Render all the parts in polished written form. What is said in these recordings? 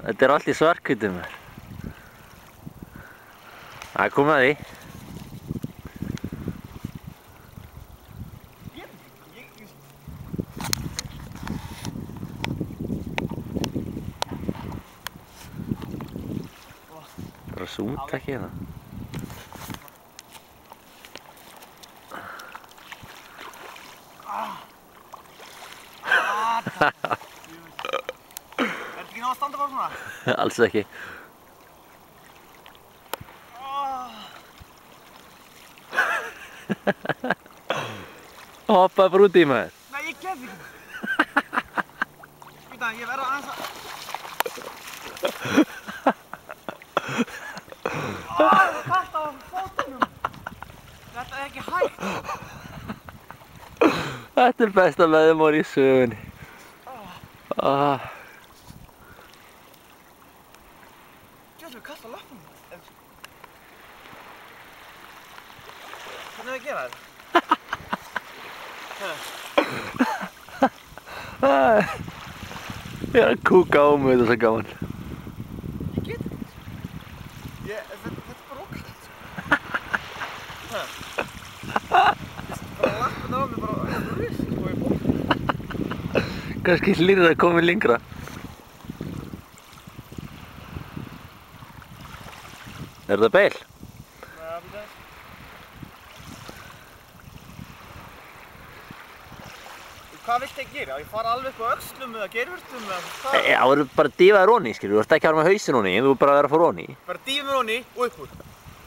Þetta er allt í svartkvítum. Það er komið að því. Bara súnt ekki hérna. Er þetta ekki ná að standa bara svona? Alls ekki. Hoppaði bara út í maður. Nei, ég get ekki. Býta, ég verður aðeins að... Það er kalt á fótunum. Þetta er ekki hægt. Þetta er besta veðurmór í sögunni. Djöfull er kalt á löpunum. Hvernig er það að gera þetta? Ég er að kúka á mig, þetta er svo gaman. Ég get þetta. Þetta er bara ókvæmt. Bara lappin á mig, bara rusk og ég bótt. Kannski hlýrði að koma lengra. Er það beil? Hvað viltu ég gera? Ég fara alveg upp á öxlum eða geirvörtum eða hvað? Það voru bara dífaðir onni, skilur. Þú ert ekki að vera með hausinn onni, þú bara að vera að fara onni. Bara dífa mér onni og upp úr.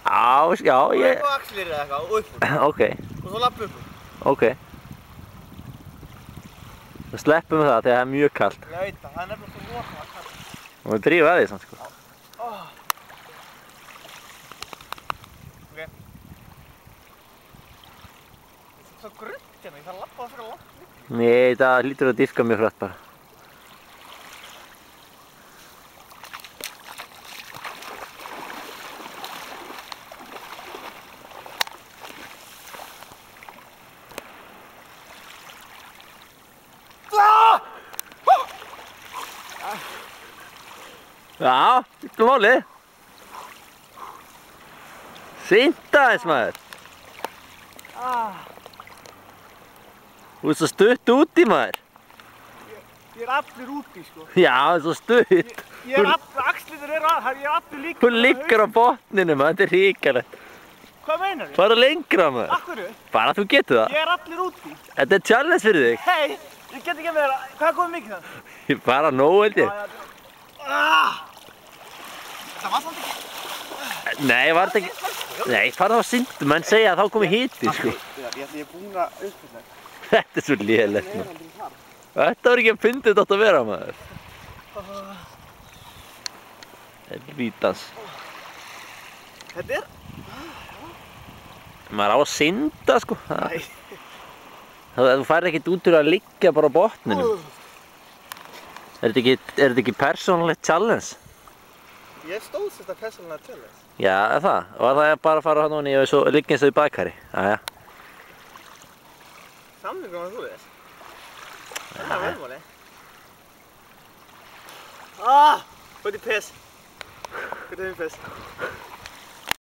Já, Og ég... upp á axlir eða eitthvað og upp úr. Ok, Og svo lappa upp úr. ok. Við sleppum það þegar það er mjög kalt. Ég veit það, það er nefnilega svo rosalega kalt. Og við drífum að því samt, sko. Ok. Þetta er svo grunnt hérna, ég þarf að lappa það fyrir langt. Nei, það hlýtur að dýfka mjög hratt bara. Já, þetta er málið. Synda eins maður. Þú ert svo stutt úti maður. Ég er allir úti sko. Já, það er svo stutt. Ég er allir, axlirnir eru að, ég er allir líka. Hún liggur á botninu maður, þetta er ríkalegt. Hvað meinar þið? Fara lengra maður. Akkurru? Bara að þú getur það. Ég er allir úti. Þetta er challenge fyrir þig. Hei, ég get ekki að vera, hvað komið mikið það? Ég bara nóg held ég. Þetta var samt ekki. Nei, var þetta ekki... Nei, fara þá að synda, menn segja að þá komi hiti, sko. Ég er búinn að uppfylla þetta. Þetta er svo lélegt, maður. Þetta var ekki að fyndið þetta átt að vera, maður. Helvítans. Þetta er... Maður á að synda, sko. Nei. Þú færð ekkert út úr að liggja bara á botninu. Er þetta ekki persónulegt challenge? Ég stóðst þetta persónulega challenge. Já, það. Var það bara að fara hann og svo liggja eins og í baðkari? Jæja. Samlingur var þú þess. Það er velmáli. Hvað er piss? Hvað er piss?